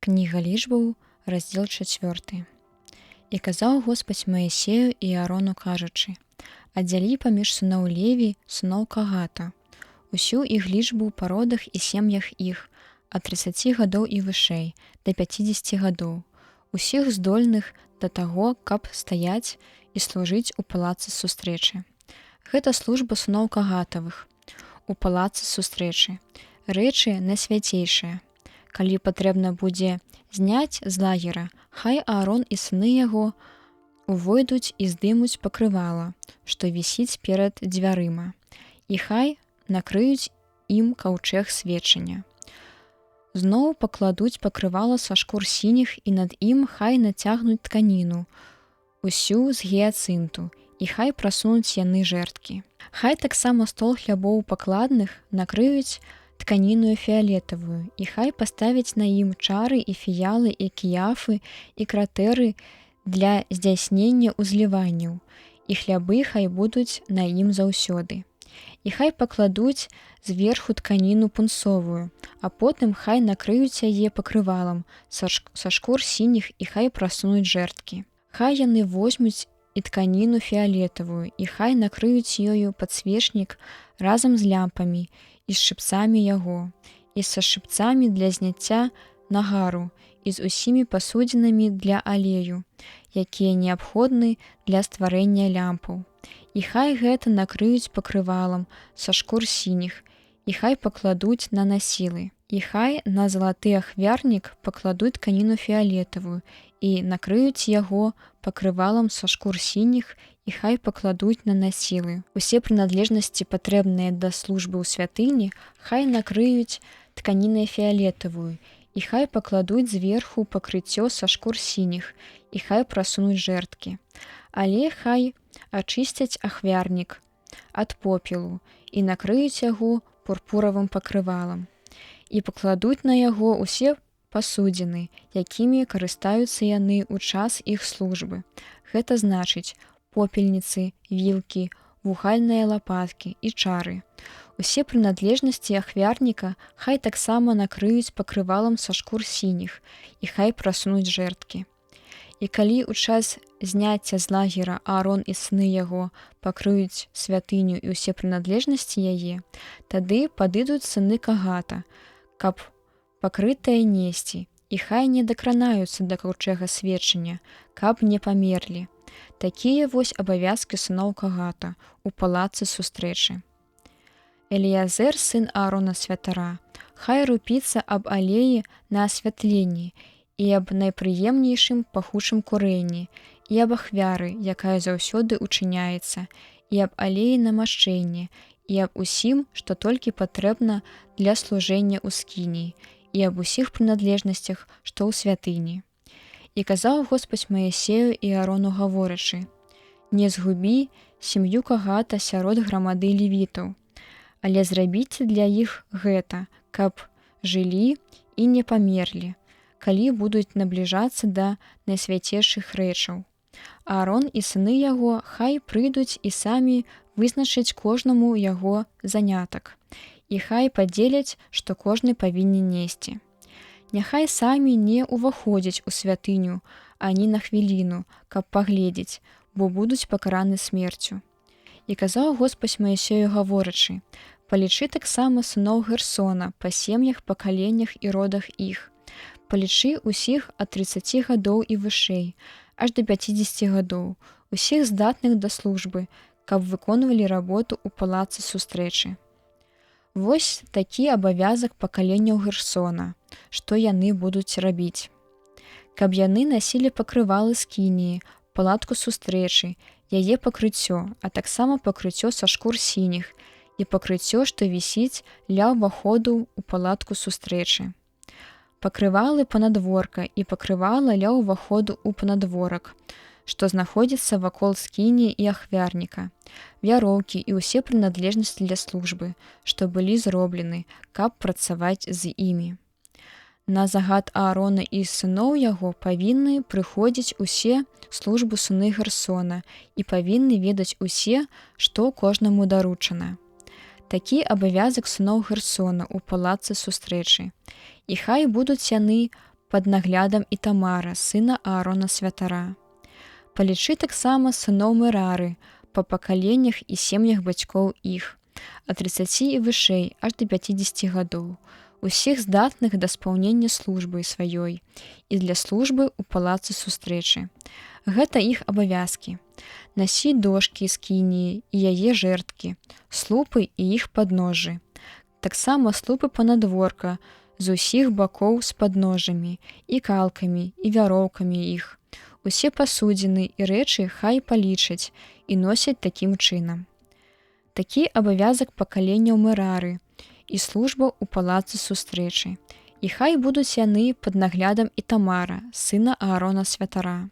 Кніга лічбаў, раздзел 4. І казаў Господь Маісею і Аарону, кажучы: «Аддзялі паміж сыноў Леві, сыноў Кагата, усю іх лічбу па родах і сем'ях іх, ад 30 гадоў і вышэй, да 50 гадоў, усіх здольных да таго, каб стаяць і служыць у палацы сустрэчы». Гэта служба сыноў Кагатавых у палацы сустрэчы, рэчы найсвяцейшыя. Калі патрэбна будзе зняць з лагера, хай Аарон і сыны яго увойдуць і здымуць пакрывала, што вісіць перад дзвярыма, і хай накрыюць ім каўчэг сведчання. Зноў пакладуць пакрывала са шкур сініх, і над ім хай нацягнуць тканіну, усю з гіяцынту, і хай прасунуць яны жэрдкі. Хай таксама стол хлябоў пакладных накрыюць тканіную фіялетавую, і хай паставяць на ім чары і фіялы і кіяфы і кратэры для здзяйснення ўзліванняў, і хлябы хай будуць на ім заўсёды. І хай пакладуць зверху тканіну пунцовую, а потым хай накрыюць яе пакрывалам са шкур сініх, і хай прасунуць жэрдкі. Хай яны возьмуць і тканіну фіялетавую, і хай накрыюць ёю падсвечнік разам з лямпамі і з шыпцамі яго, і са шыпцамі для зняцця нагару, і з усімі пасудзінамі для алею, якія неабходны для стварэння лямпаў. І хай гэта накрыюць пакрывалам са шкур сініх, і хай пакладуць на насілы. І хай на залаты ахвярнік пакладуць тканіну фіялетавую і накрыюць яго пакрывалам са шкур сініх, і хай пакладуць на насілы. Усе прыналежнасці, патрэбныя да службы ў святыні, хай накрыюць тканінай фіялетавую, і хай пакладуць зверху пакрыццё са шкур сініх, і хай прасунуць жэрдкі. Але хай ачысцяць ахвярнік ад попелу і накрыюць яго пурпуравым пакрывалам, і пакладуць на яго ўсе пасудзіны, якімі карыстаюцца яны ў час іх службы. Гэта значыць попельніцы, вілкі, вугальныя лапаткі і чары. Усе прыналежнасці ахвярніка хай таксама накрыюць пакрывалам са шкур сініх, і хай прасунуць жэрдкі. І калі ў час зняцця з лагера Аарон і сыны яго пакрыюць святыню і ўсе прыналежнасці яе, тады падыдуць сыны Кагата, каб пакрытае несці, і хай не дакранаюцца да каўчэга сведчання, каб не памерлі. Такія вось абавязкі сыноў Кагата у палацы сустрэчы. Эліязэр, сын Аарона святара, хай рупіцца аб алеі на асвятленні і аб найпрыемнейшым пахучым курэнні, і аб ахвяры, якая заўсёды учыняецца, і аб алеі намашчэння, і аб усім, што толькі патрэбна для служэння ў скініі, і аб усіх прыналежнасцях, што ў святыні. І казаў Господь Маісею і Аарону, гаворачы: «Не згубі сям'ю Кагата сярод грамады левітаў, але зрабіце для іх гэта, каб жылі і не памерлі, калі будуць набліжацца да найсвяцейшых рэчаў. Аарон і сыны яго хай прыйдуць і самі вызначаць кожнаму яго занятак, і хай падзеляць, што кожны павінен несці. Няхай самі не ўваходзяць у святыню ані на хвіліну, каб пагледзець, бо будуць пакараны смерцю». І казаў Господь Маісею, гаворачы: «Палічы таксама сыноў Герсона па сем'ях, пакаленнях і родах іх. Палічы усіх ад 30 гадоў і вышэй, аж да 50 гадоў, усіх здатных да службы, каб выконвалі работу ў палацы сустрэчы». Вось такі абавязак пакаленняў Герсона, што яны будуць рабіць. Каб яны насілі пакрывалы скініі, палатку сустрэчы, яе пакрыццё, а таксама пакрыццё са шкур сініх і пакрыццё, што вісіць ля ўваходу ў палатку сустрэчы. Пакрывалы панадворка і пакрывала ля ўваходу ў панадворак, што знаходзіцца вакол скініі і ахвярніка, вяроўкі і ўсе прыналежнасці для службы, што былі зроблены, каб працаваць з імі. На загад Аарона і сыноў яго павінны прыходзіць усе службу сыны Герсона і павінны ведаць усе, што кожнаму даручана. Такі абавязак сыноў Герсона ў палацы сустрэчы. І хай будуць яны пад наглядам Ітамара, сына Аарона святара. Палічы таксама сыноў Мерары па пакаленнях і сем'ях бацькоў іх, ад 30 і вышэй аж да 50 гадоў, усіх здатных да спаўнення службы сваёй і для службы ў палацы сустрэчы. Гэта іх абавязкі. Насі дошкі з скініі і яе жэрдкі, слупы і іх падножжы. Таксама слупы панадворка з усіх бакоў з падножжамі і калкамі і вяроўкамі іх. Усе пасудзіны і рэчы хай палічаць і носяць такім чынам. Такі абавязак пакаленняў Мерары і служба ў палацы сустрэчы. І хай будуць яны пад наглядам Ітамара, сына Аарона святара.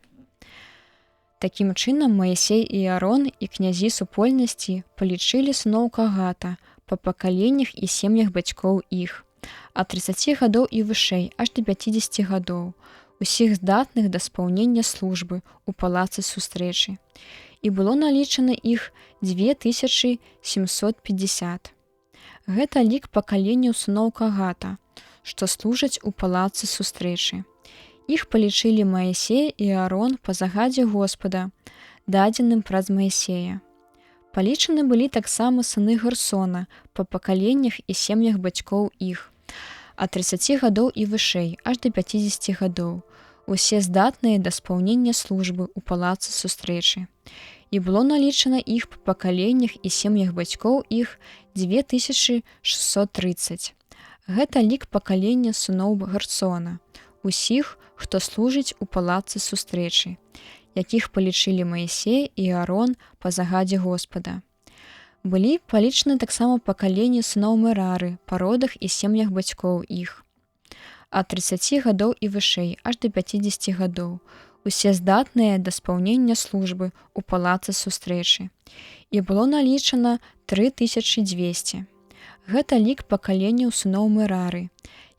Такім чынам Маісей і Аарон і князі супольнасці палічылі сыноў Кагата па пакаленнях і сем'ях бацькоў іх, ад 30 гадоў і вышэй аж да 50 гадоў, усіх здатных да спаўнення службы ў палацы сустрэчы. І было налічана іх 2750. Гэта лік пакаленняў сыноў Кагата, што служаць у палацы сустрэчы. Іх палічылі Маісей і Аарон па загадзе Господа, дадзеным праз Маісея. Палічаны былі таксама сыны Герсона па пакаленнях і сем'ях бацькоў іх, ад 30 гадоў і вышэй аж да 50 гадоў, усе здатныя да спаўнення службы ў палацы сустрэчы. І было налічана іх па пакаленнях і сем'ях бацькоў іх 2630. Гэта лік пакалення сыноў Герсона, усіх, хто служыць у палацы сустрэчы, якіх палічылі Маісей і Аарон па загадзе Господа. Былі палічаны таксама пакаленні сыноў Мерары па родах і сем'ях бацькоў іх, ад 30 гадоў і вышэй аж да 50 гадоў, усе здатныя да спаўнення службы ў палацы сустрэчы. І было налічана 3200. Гэта лік пакаленняў сыноў Мерары,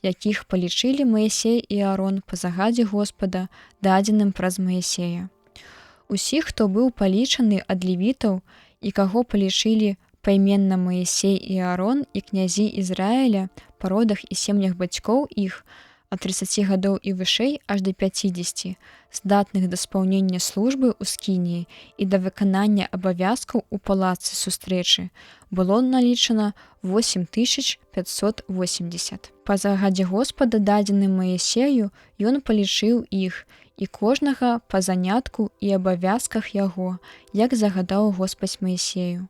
якіх палічылі Маісей і Аарон па загадзе Господа, дадзеным праз Маісея. Усіх, хто быў палічаны ад левітаў і каго палічылі пайменна Маісей і Аарон і князі Ізраіля па родах і сем'ях бацькоў іх, ад 30 гадоў і вышэй аж да 50, здатных да спаўнення службы ў скініі і да выканання абавязкаў у палацы сустрэчы, было налічана 8580. Па загадзе Господа, дадзеным Маісею, ён палічыў іх, і кожнага па занятку і абавязках яго, як загадаў Господь Маісею.